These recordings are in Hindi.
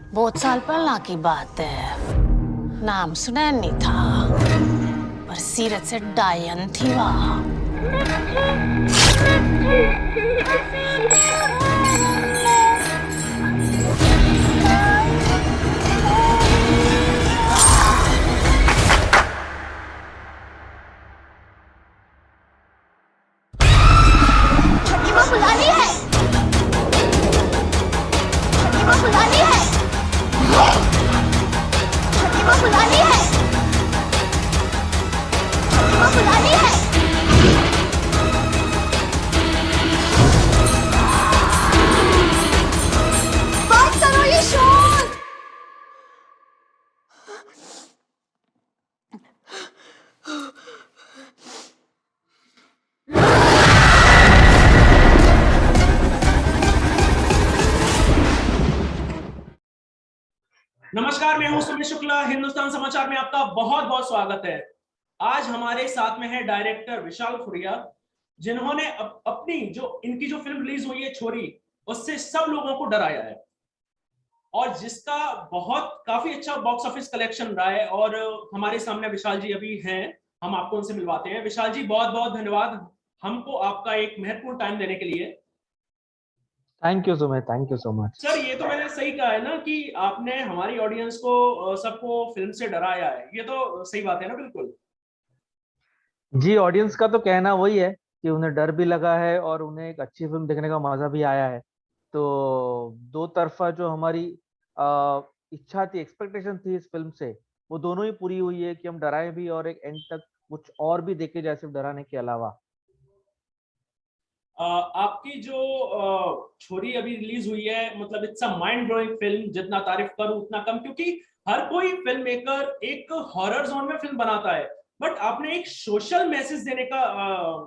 बहुत साल पहला की बात है। नाम सुना नहीं था, पर सीरत से डायन थी वहाँ। छठी माँ बुलानी है, छठी माँ बुलानी है, छठी माँ बुलानी है, छठी माँ बुलानी है। बात करो ये शोर। नमस्कार, मैं हूं सुमित शुक्ला। हिंदुस्तान समाचार में आपका बहुत बहुत स्वागत है। आज हमारे साथ में है डायरेक्टर विशाल फुरिया, जिन्होंने अपनी जो इनकी जो फिल्म रिलीज हुई है छोरी, उससे सब लोगों को डराया है और जिसका काफी अच्छा बॉक्स ऑफिस कलेक्शन रहा है। और हमारे सामने विशाल जी अभी हैं, हम आपको उनसे मिलवाते हैं। विशाल जी, बहुत बहुत धन्यवाद हमको आपका एक महत्वपूर्ण टाइम देने के लिए। Thank you Sumit, thank you so much. Sir, ये तो मैंने सही कहा है ना कि आपने हमारी ऑडियंस को सबको फिल्म से डराया है, ये तो सही बात है ना? बिल्कुल जी, ऑडियंस का तो कहना वही है कि उन्हें डर भी लगा है और उन्हें एक अच्छी फिल्म देखने का मजा भी आया है। तो दो तरफा जो हमारी अ, इच्छा थी, एक्सपेक्टेशन थी इस फिल्म से, वो दोनों ही पूरी हुई है कि हम डराए भी और एक एंड तक कुछ और भी देखे जाए सिर्फ डराने के अलावा। आपकी जो छोरी अभी रिलीज हुई है, मतलब it's a mind blowing film. जितना तारीफ करूं उतना कम, क्योंकि हर कोई फिल्म मेकर एक हॉरर जोन में फिल्म बनाता है, बट आपने एक सोशल मैसेज देने का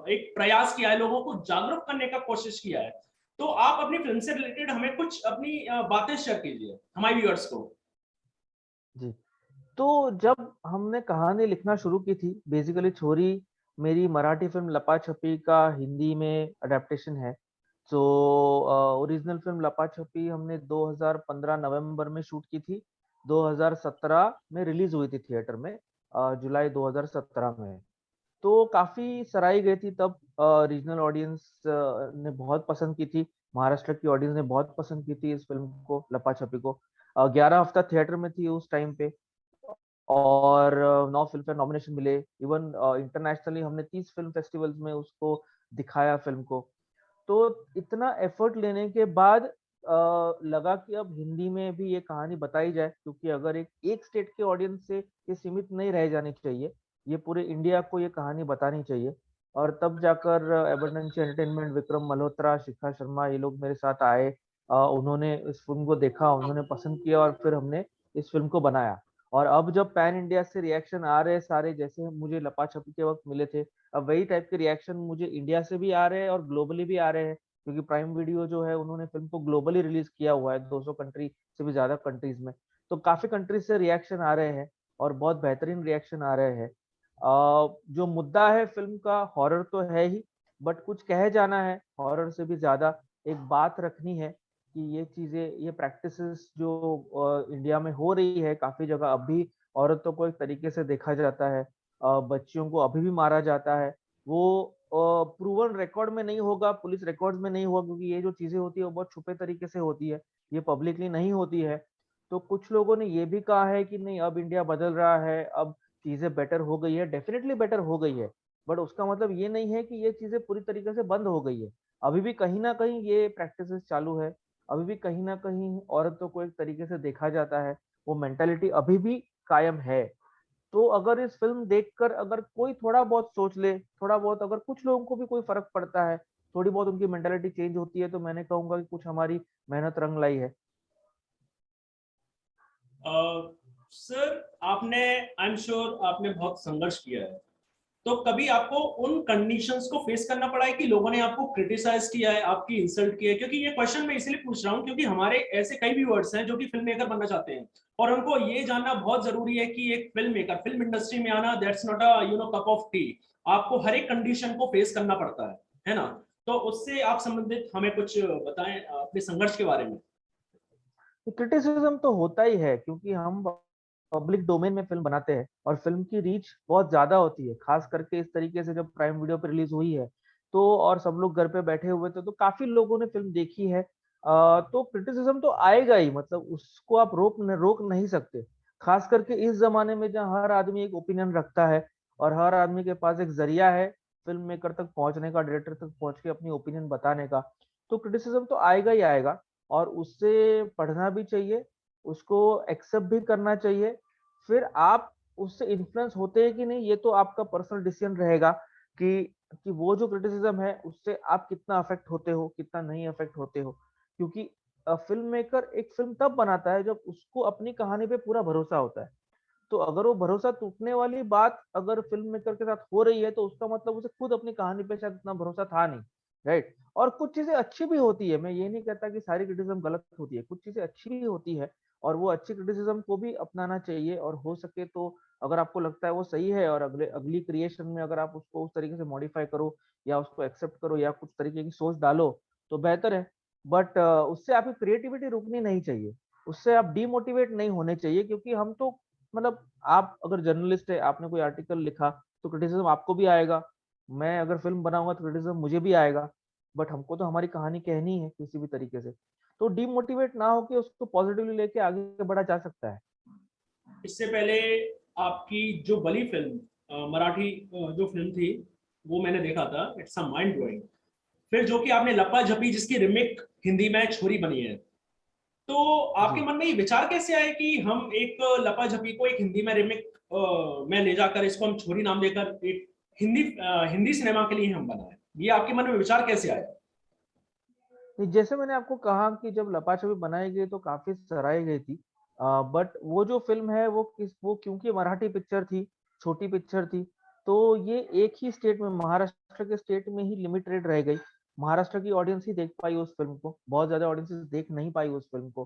एक प्रयास किया है, लोगों को जागरूक करने का कोशिश किया है। तो आप अपनी फिल्म से रिलेटेड हमें कुछ अपनी बातें शेयर कीजिए हमारे व्यूअर्स को। जी, तो जब हमने कहानी लिखना शुरू की थी, बेसिकली छोरी मेरी मराठी फिल्म लपा छपी का हिंदी में अडेप्टेशन है। तो ओरिजिनल फिल्म लपा छपी हमने 2015 नवंबर में शूट की थी। 2017 में रिलीज हुई थी थिएटर में, जुलाई 2017 में। तो काफी सराही गई थी तब। रीजनल ऑडियंस ने बहुत पसंद की थी, महाराष्ट्र की ऑडियंस ने बहुत पसंद की थी इस फिल्म को, लपा छपी को। 11 हफ्ता थिएटर में थी उस टाइम पे और 9 फिल्म फेयर नॉमिनेशन मिले। इवन इंटरनेशनली हमने 30 फिल्म फेस्टिवल्स में उसको दिखाया फिल्म को। तो इतना एफर्ट लेने के बाद लगा कि अब हिंदी में भी ये कहानी बताई जाए, क्योंकि अगर एक स्टेट के ऑडियंस से ये सीमित नहीं रह जानी चाहिए, ये पूरे इंडिया को ये कहानी बतानी चाहिए। और तब जाकर एबंडेंस एंटरटेनमेंट, विक्रम मल्होत्रा, शिखा शर्मा, ये लोग मेरे साथ आए। उन्होंने इस फिल्म को देखा, उन्होंने पसंद किया और फिर हमने इस फिल्म को बनाया। और अब जब पैन इंडिया से रिएक्शन आ रहे हैं सारे, जैसे मुझे लपा छपी के वक्त मिले थे, अब वही टाइप के रिएक्शन मुझे इंडिया से भी आ रहे हैं और ग्लोबली भी आ रहे हैं, क्योंकि प्राइम वीडियो जो है उन्होंने फिल्म को ग्लोबली रिलीज किया हुआ है 200 कंट्री से भी ज्यादा कंट्रीज में। तो काफी कंट्रीज से रिएक्शन आ रहे हैं और बहुत बेहतरीन रिएक्शन आ रहे हैं। जो मुद्दा है फिल्म का, हॉरर तो है ही, बट कुछ कहे जाना है हॉरर से भी ज्यादा। एक बात रखनी है कि ये चीजें, ये प्रैक्टिसेस जो इंडिया में हो रही है काफी जगह, अभी औरतों को एक तरीके से देखा जाता है, बच्चियों को अभी भी मारा जाता है। वो प्रूवन रिकॉर्ड में नहीं होगा, पुलिस रिकॉर्ड्स में नहीं होगा, क्योंकि ये जो चीजें होती है वो बहुत छुपे तरीके से होती है, ये पब्लिकली नहीं होती है। तो कुछ लोगों ने ये भी कहा है कि नहीं, अब इंडिया बदल रहा है, अब चीजें बेटर हो गई है। डेफिनेटली बेटर हो गई है, बट उसका मतलब ये नहीं है कि ये चीजें पूरी तरीके से बंद हो गई है। अभी भी कहीं ना कहीं ये प्रैक्टिसेस चालू है, अभी भी कहीं ना कहीं औरतों को एक तरीके से देखा जाता है, वो मेंटालिटी अभी भी कायम है। तो अगर इस फिल्म देखकर अगर कोई थोड़ा बहुत सोच ले, थोड़ा बहुत अगर कुछ लोगों को भी कोई फर्क पड़ता है, थोड़ी बहुत उनकी मेंटालिटी चेंज होती है, तो मैंने कहूंगा कि कुछ हमारी मेहनत रंग लाई है। सर, आपने, आई एम श्योर आपने बहुत संघर्ष किया है, तो कभी आपको उन कंडीशंस को फेस करना पड़ा है कि लोगों ने आपको क्रिटिसाइज किया है, आपकी इंसल्ट की है? क्योंकि ये क्वेश्चन मैं इसलिए पूछ रहा हूं क्योंकि हमारे ऐसे कई व्यूअर्स हैं जो कि फिल्म मेकर बनना चाहते हैं, और उनको ये जानना बहुत जरूरी है कि एक फिल्म मेकर, फिल्म इंडस्ट्री में आना, that's not a cup of T. आपको हर एक कंडीशन को फेस करना पड़ता है ना? तो उससे आप संबंधित हमें कुछ बताएं अपने संघर्ष के बारे में। क्रिटिसिज्म तो होता ही है, क्योंकि हम पब्लिक डोमेन में फिल्म बनाते हैं और फिल्म की रीच बहुत ज्यादा होती है, खास करके इस तरीके से जब प्राइम वीडियो पे रिलीज हुई है तो, और सब लोग घर पे बैठे हुए थे तो काफी लोगों ने फिल्म देखी है। तो क्रिटिसिज्म तो आएगा ही, मतलब उसको आप रोक नहीं सकते। खास करके इस जमाने में जहाँ हर आदमी एक ओपिनियन रखता है और हर आदमी के पास एक जरिया है फिल्म मेकर तक पहुंचने का, डायरेक्टर तक पहुंच के अपनी ओपिनियन बताने का, तो क्रिटिसिज्म तो आएगा ही आएगा। और उससे पढ़ना भी चाहिए, उसको एक्सेप्ट भी करना चाहिए। फिर आप उससे इन्फ्लुएंस होते हैं कि नहीं, ये तो आपका पर्सनल डिसीजन रहेगा कि वो जो क्रिटिसिज्म है उससे आप कितना अफेक्ट होते हो, कितना नहीं अफेक्ट होते हो। क्योंकि फिल्म मेकर एक फिल्म तब बनाता है जब उसको अपनी कहानी पे पूरा भरोसा होता है। तो अगर वो भरोसा टूटने वाली बात अगर फिल्म मेकर के साथ हो रही है तो उसका मतलब उसे खुद अपनी कहानी पे शायद इतना भरोसा था नहीं, राइट। और कुछ चीजें अच्छी भी होती है, मैं ये नहीं कहता कि सारी क्रिटिसिज्म गलत होती है, कुछ चीजें अच्छी भी होती है और वो अच्छी क्रिटिसिज्म को भी अपनाना चाहिए। और हो सके तो अगर आपको लगता है वो सही है और अगली क्रिएशन में अगर आप उसको उस तरीके से मॉडिफाई करो या उसको एक्सेप्ट करो या कुछ तरीके की सोच डालो तो बेहतर है। बट उससे आपकी क्रिएटिविटी रुकनी नहीं चाहिए, उससे आप डीमोटिवेट नहीं होने चाहिए। क्योंकि हम तो, मतलब आप अगर जर्नलिस्ट है, आपने कोई आर्टिकल लिखा तो क्रिटिसिज्म आपको भी आएगा, मैं अगर फिल्म बनाऊंगा तो क्रिटिसिज्म मुझे भी आएगा। बट हमको तो हमारी कहानी कहनी है किसी भी तरीके से, तो डीमोटिवेट ना होके उसको पॉजिटिवली लेके आगे बढ़ा जा सकता है। इससे पहले आपकी जो बली फिल्म मराठी जो फिल्म थी वो मैंने देखा था, इट्स अ माइंड ब्लोइंग। फिर जो कि आपने लप्पा झपी जिसकी रिमेक हिंदी में छोरी बनी है, तो आपके जी मन में ये विचार कैसे आए कि हम एक लप्पा झपी को एक हिंदी में रिमेक में ले जाकर इसको हम छोरी नाम देकर एक हिंदी सिनेमा के लिए हम बनाए, ये आपके मन में विचार कैसे आया? नहीं, जैसे मैंने आपको कहा कि जब लपा छपी बनाई गई तो काफी सराही गई थी। बट वो जो फिल्म है वो क्योंकि मराठी पिक्चर थी, छोटी पिक्चर थी, तो ये एक ही स्टेट में, महाराष्ट्र के स्टेट में ही लिमिटेड रह गई। महाराष्ट्र की ऑडियंस ही देख पाई उस फिल्म को, बहुत ज्यादा ऑडियंसेस देख नहीं पाई उस फिल्म को।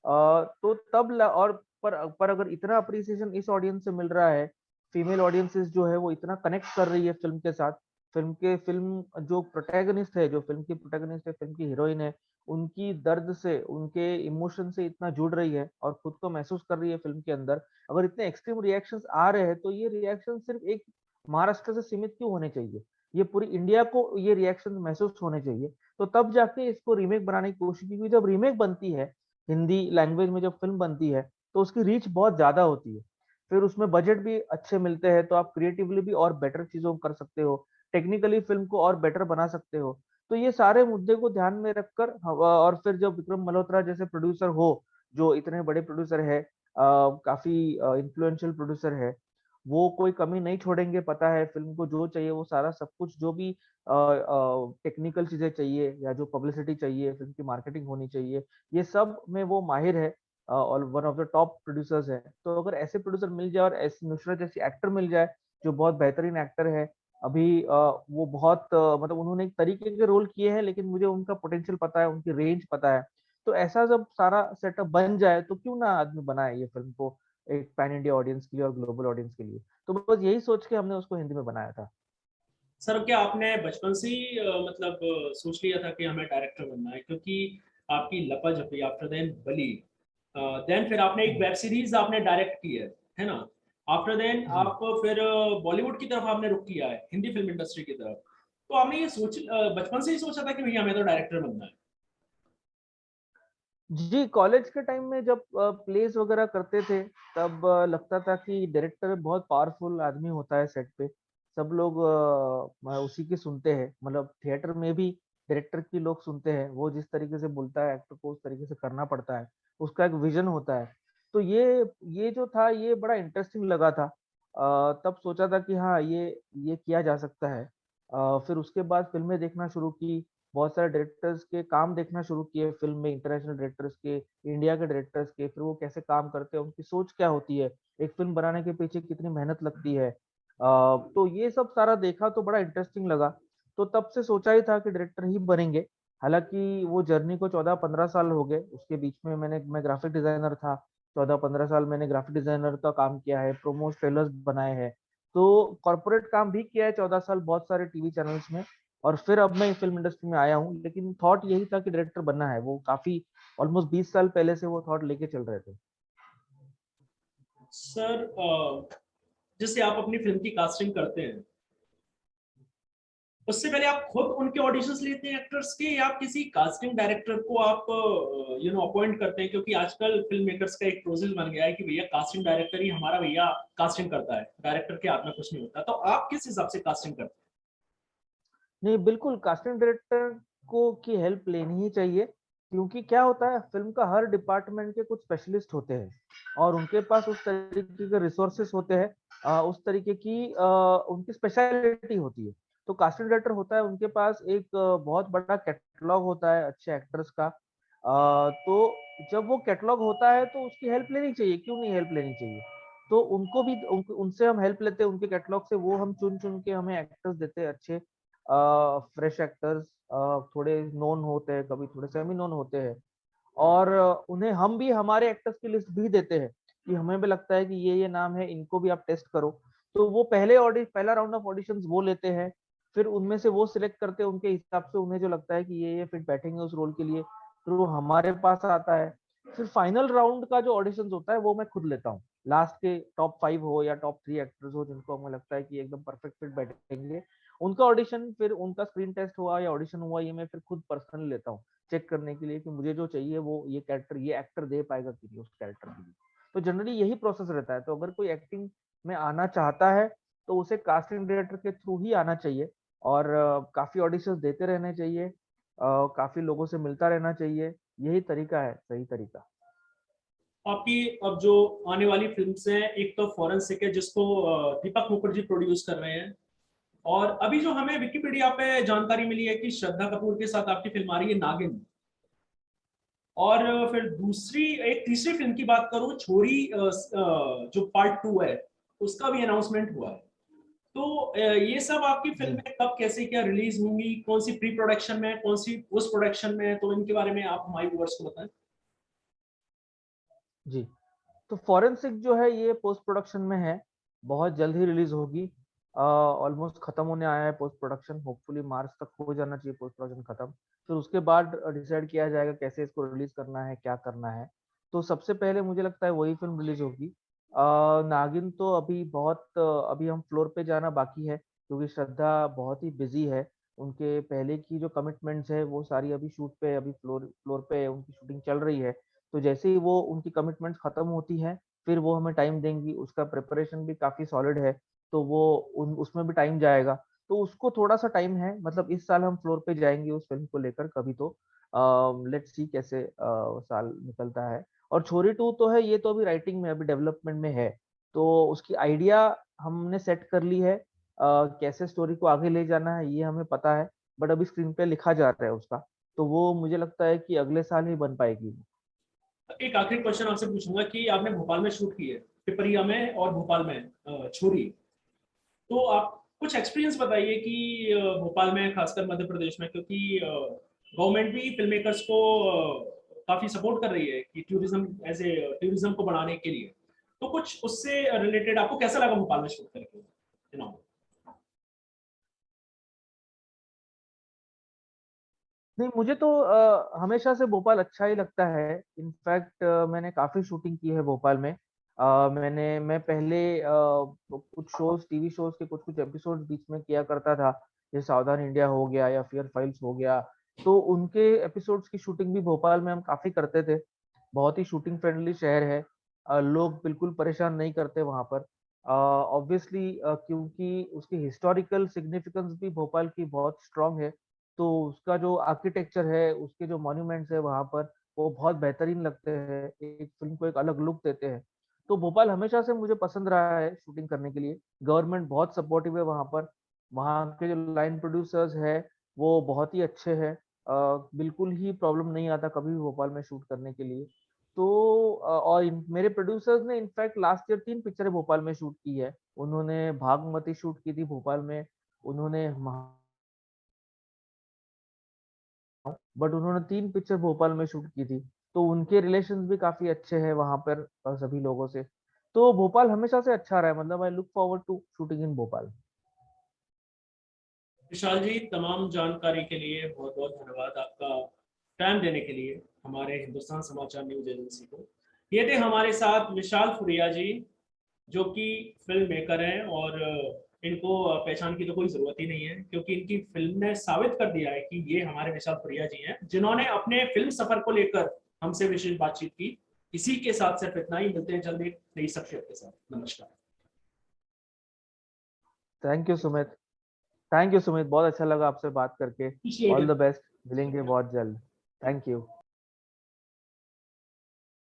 तो और पर अगर इतना अप्रिसिएशन इस ऑडियंस से मिल रहा है, फीमेल ऑडियंसेस जो है वो इतना कनेक्ट कर रही है फिल्म के साथ, फिल्म जो प्रोटैगनिस्ट है, जो फिल्म की प्रोटैगनिस्ट है, फिल्म की हीरोइन है, उनकी दर्द से, उनके इमोशन से इतना जुड़ रही है और खुद को महसूस कर रही है फिल्म के अंदर, अगर इतने एक्सट्रीम रिएक्शंस आ रहे हैं तो ये रिएक्शन सिर्फ एक महाराष्ट्र से सीमित क्यों होने चाहिए, ये पूरी इंडिया को ये रिएक्शन महसूस होने चाहिए। तो तब जाके इसको रीमेक बनाने की कोशिश की, जब रीमेक बनती है हिंदी लैंग्वेज में, जब फिल्म बनती है तो उसकी रीच बहुत ज्यादा होती है, फिर उसमें बजट भी अच्छे मिलते हैं, तो आप क्रिएटिवली भी और बेटर चीजों को कर सकते हो, टेक्निकली फिल्म को और बेटर बना सकते हो। तो ये सारे मुद्दे को ध्यान में रखकर और फिर जब विक्रम मल्होत्रा जैसे प्रोड्यूसर हो, जो इतने बड़े प्रोड्यूसर है, काफी इन्फ्लुएंशियल प्रोड्यूसर है, वो कोई कमी नहीं छोड़ेंगे, पता है फिल्म को जो चाहिए वो सारा सब कुछ, जो भी टेक्निकल चीजें चाहिए या जो पब्लिसिटी चाहिए, फिल्म की मार्केटिंग होनी चाहिए, ये सब में वो माहिर है और one of the top producers है। तो अगर ऐसे प्रोड्यूसर मिल जाए और ऐसी नुसरत जैसी एक्टर मिल जाए जो बहुत बेहतरीन एक्टर है, अभी वो बहुत मतलब उन्होंने एक तरीके के रोल किए हैं लेकिन मुझे उनका पोटेंशियल पता है, उनकी रेंज पता है। तो ऐसा जब सारा सेटअप बन जाए तो क्यों ना आदमी बनाए ये फिल्म को एक पैन इंडिया ऑडियंस के लिए और ग्लोबल ऑडियंस के लिए। तो बस यही सोच के हमने उसको हिंदी में बनाया था। सर क्या आपने बचपन से ही मतलब सोच लिया था कि हमें डायरेक्टर बनना है? क्योंकि आपकी लपा झपी, आफ्टर देन बली, देन फिर आपने एक हम्म, वेब सीरीज आपने डायरेक्ट की है ना? आफ्टर देन जी आप फिर बॉलीवुड की तरफ आपने रुख किया है, हिंदी फिल्म इंडस्ट्री की तरफ। तो आपने ये बचपन से ही सोचा था कि भैया हमें तो डायरेक्टर बनना है? जी, कॉलेज के टाइम में जब प्लेस वगैरह करते थे तब लगता था कि डायरेक्टर बहुत पावरफुल आदमी होता है सेट पे, सब लोग उसी की सुनते हैं, मतलब थिएटर में भी डायरेक्टर की लोग सुनते हैं, वो जिस तरीके से बोलता है एक्टर को उस तरीके से करना पड़ता है, उसका एक विजन होता है। तो ये जो था ये बड़ा इंटरेस्टिंग लगा था। तब सोचा था कि हाँ ये किया जा सकता है। फिर उसके बाद फिल्में देखना शुरू की, बहुत सारे डायरेक्टर्स के काम देखना शुरू किए फिल्म में, इंटरनेशनल डायरेक्टर्स के, इंडिया के डायरेक्टर्स के, फिर वो कैसे काम करते हैं, उनकी सोच क्या होती है, एक फिल्म बनाने के पीछे कितनी मेहनत लगती है। तो ये सब सारा देखा तो बड़ा इंटरेस्टिंग लगा। तो तब से सोचा ही था कि डायरेक्टर ही बनेंगे। हालांकि वो जर्नी को 14-15 साल हो गए, उसके बीच में मैं ग्राफिक डिजाइनर था, 14-15 साल मैंने ग्राफिक डिजाइनर का काम किया है, प्रोमोस ट्रेलर्स बनाए हैं, तो कॉर्पोरेट काम भी किया है 14 साल बहुत सारे टीवी चैनल्स में। और फिर अब मैं फिल्म इंडस्ट्री में आया हूँ, लेकिन थॉट यही था कि डायरेक्टर बनना है। वो काफी ऑलमोस्ट 20 साल पहले से वो थॉट लेके चल रहे थे। सर जैसे आप अपनी फिल्म की कास्टिंग करते हैं, उससे पहले आप खुद उनके ऑडिशंस लेते हैं एक्टर्स के, या आप किसी कास्टिंग डायरेक्टर को आप अपॉइंट करते हैं? क्योंकि आजकल फिल्म मेकर्स का एक प्रोसेस बन गया है कि भैया कास्टिंग डायरेक्टर ही हमारा भैया कास्टिंग करता है, डायरेक्टर के हाथ में कुछ नहीं होता। तो आप किस हिसाब से कास्टिंग करते हैं? नहीं, बिल्कुल कास्टिंग डायरेक्टर को की हेल्प लेनी ही चाहिए, क्योंकि क्या होता है, फिल्म का हर डिपार्टमेंट के कुछ स्पेशलिस्ट होते हैं और उनके पास उस तरीके के रिसोर्सेस होते हैं, उस तरीके की उनकी स्पेशलिटी होती है। तो कास्टिंग डायरेक्टर होता है, उनके पास एक बहुत बड़ा कैटलॉग होता है अच्छे एक्टर्स का। तो जब वो कैटलॉग होता है तो उसकी हेल्प लेनी चाहिए, क्यों नहीं हेल्प लेनी चाहिए। तो उनको भी उनसे हम हेल्प लेते हैं, उनके कैटलॉग से वो हम चुन चुन के हमें एक्टर्स देते हैं अच्छे, फ्रेश एक्टर्स, थोड़े नोन होते हैं, कभी थोड़े सेमी नोन होते हैं। और उन्हें हम भी हमारे एक्टर्स की लिस्ट भी देते हैं कि हमें भी लगता है कि ये नाम है, इनको भी आप टेस्ट करो। तो वो पहला राउंड ऑफ ऑडिशंस वो लेते हैं, फिर उनमें से वो सिलेक्ट करते हैं उनके हिसाब से, उन्हें जो लगता है कि ये फिट बैठेंगे उस रोल के लिए, फिर वो हमारे पास आता है। फिर फाइनल राउंड का जो ऑडिशंस होता है वो मैं खुद लेता हूँ। लास्ट के टॉप 5 हो या टॉप 3 एक्टर्स हो जिनको हमें लगता है कि एकदम परफेक्ट फिट बैठेंगे, उनका ऑडिशन, फिर उनका स्क्रीन टेस्ट हुआ या ऑडिशन हुआ, ये मैं फिर खुद पर्सनली लेता हूँ, चेक करने के लिए कि मुझे जो चाहिए वो ये कैरेक्टर, ये एक्टर दे पाएगा कि नहीं उस कैरेक्टर के लिए। तो जनरली यही प्रोसेस रहता है। तो अगर कोई एक्टिंग में आना चाहता है तो उसे कास्टिंग डायरेक्टर के थ्रू ही आना चाहिए, और काफी ऑडिशंस देते रहने चाहिए, काफी लोगों से मिलता रहना चाहिए। यही तरीका है, सही तरीका। आपकी अब जो आने वाली फिल्म्स हैं, एक तो फॉरेंसिक है जिसको दीपक मुखर्जी प्रोड्यूस कर रहे हैं, और अभी जो हमें विकिपीडिया पे जानकारी मिली है कि श्रद्धा कपूर के साथ आपकी फिल्म आ रही है नागिन। और फिर दूसरी एक तीसरी फिल्म की बात करूं, छोरी, जो पार्ट 2 है, उसका भी अनाउंसमेंट हुआ है। तो ये सब आपकी जी फिल्में कब, कैसे, क्या रिलीज होंगी? कौन सी प्री प्रोडक्शन में है, कौन सी पोस्ट प्रोडक्शन में है? तो इनके बारे में आप हमारे व्यूअर्स को बताएं। जी। तो फॉरेंसिक जो है ये पोस्ट प्रोडक्शन में है, बहुत जल्द ही रिलीज होगी। ऑलमोस्ट खत्म होने आया है पोस्ट प्रोडक्शन, होपफुली मार्च तक हो जाना चाहिए पोस्ट प्रोडक्शन खत्म। फिर उसके बाद डिसाइड किया जाएगा कैसे इसको रिलीज करना है, क्या करना है। तो सबसे पहले मुझे लगता है वही फिल्म रिलीज होगी। नागिन तो अभी अभी हम फ्लोर पे जाना बाकी है, क्योंकि श्रद्धा बहुत ही बिजी है। उनके पहले की जो कमिटमेंट्स है वो सारी अभी शूट पे, अभी फ्लोर फ्लोर पे उनकी शूटिंग चल रही है। तो जैसे ही वो उनकी कमिटमेंट्स खत्म होती हैं, फिर वो हमें टाइम देंगी। उसका प्रिपरेशन भी काफी सॉलिड है, तो वो उसमें भी टाइम जाएगा। तो उसको थोड़ा सा टाइम है, मतलब इस साल हम फ्लोर पे जाएंगे उस फिल्म को लेकर कभी। तो लेट्स सी कैसे साल निकलता है। और छोरी 2 तो है, ये तो अभी राइटिंग में, अभी डेवलपमेंट में है। तो उसकी आइडिया हमने सेट कर ली है, कैसे स्टोरी को आगे ले जाना है ये हमें पता है, बट अभी स्क्रीन पे लिखा जा रहा है उसका। तो वो मुझे लगता है कि अगले साल ही बन पाएगी। एक आखिरी क्वेश्चन आपसे पूछूंगा कि आपने भोपाल में शूट की है, पिपरिया में और भोपाल में, छोरी। तो आप कुछ एक्सपीरियंस बताइए कि भोपाल में, खासकर मध्य प्रदेश में, क्योंकि गवर्नमेंट भी फिल्म मेकर्स को काफी सपोर्ट कर रही है कि टूरिज्म, एज ए टूरिज्म को बढ़ाने के लिए। तो कुछ उससे रिलेटेड आपको कैसा लगा भोपाल में शूट करके? नहीं, मुझे तो हमेशा से भोपाल अच्छा ही लगता है। इनफैक्ट मैंने काफी शूटिंग की है भोपाल में। मैं पहले कुछ शोज, टीवी शोज के कुछ कुछ एपिसोड बीच में किया करता था, जैसे सावधान इंडिया हो गया या फियर फाइल्स हो गया। तो उनके एपिसोड्स की शूटिंग भी भोपाल में हम काफी करते थे। बहुत ही शूटिंग फ्रेंडली शहर है, लोग बिल्कुल परेशान नहीं करते वहां पर। ऑब्वियसली क्योंकि उसकी हिस्टोरिकल सिग्निफिकेंस भी भोपाल की बहुत स्ट्रांग है। तो उसका जो आर्किटेक्चर है, उसके जो मॉन्यूमेंट्स है वहां पर, वो बहुत बेहतरीन लगते हैं, एक फिल्म को एक अलग लुक देते हैं। तो भोपाल हमेशा से मुझे पसंद रहा है शूटिंग करने के लिए। गवर्नमेंट बहुत सपोर्टिव है वहां पर। वहाँ के जो लाइन प्रोड्यूसर्स है वो बहुत ही अच्छे हैं। बिल्कुल ही प्रॉब्लम नहीं आता कभी भी भोपाल में शूट करने के लिए। तो और मेरे प्रोड्यूसर्स ने इनफैक्ट लास्ट ईयर 3 पिक्चरें भोपाल में शूट की है। उन्होंने भागमती शूट की थी भोपाल में, उन्होंने बट उन्होंने 3 पिक्चर भोपाल में शूट की थी। तो उनके रिलेशंस भी काफी अच्छे हैं वहां पर सभी लोगों से। तो भोपाल हमेशा से अच्छा रहा है, मतलब I look forward to shooting in Bhopal. Vishal ji, तमाम जानकारी के लिए बहुत बहुत धन्यवाद, आपका टाइम देने के लिए हमारे हिंदुस्तान समाचार न्यूज एजेंसी को। ये थे हमारे साथ विशाल फुरिया जी, जो कि फिल्म मेकर हैं, और इनको पहचान की तो कोई जरूरत ही नहीं है, क्योंकि इनकी फिल्म ने साबित कर दिया है कि ये हमारे विशाल फुरिया जी हैं, जिन्होंने अपने फिल्म सफर को लेकर हमसे विशेष बातचीत की। इसी के साथ सिर्फ इतना ही, मिलते हैं जल्द एक नई शख्सियत के साथ। नमस्कार। Thank you Sumit, thank you Sumit, बहुत अच्छा लगा आपसे बात करके। ऑल द बेस्ट, मिलेंगे बहुत जल्द। Thank you.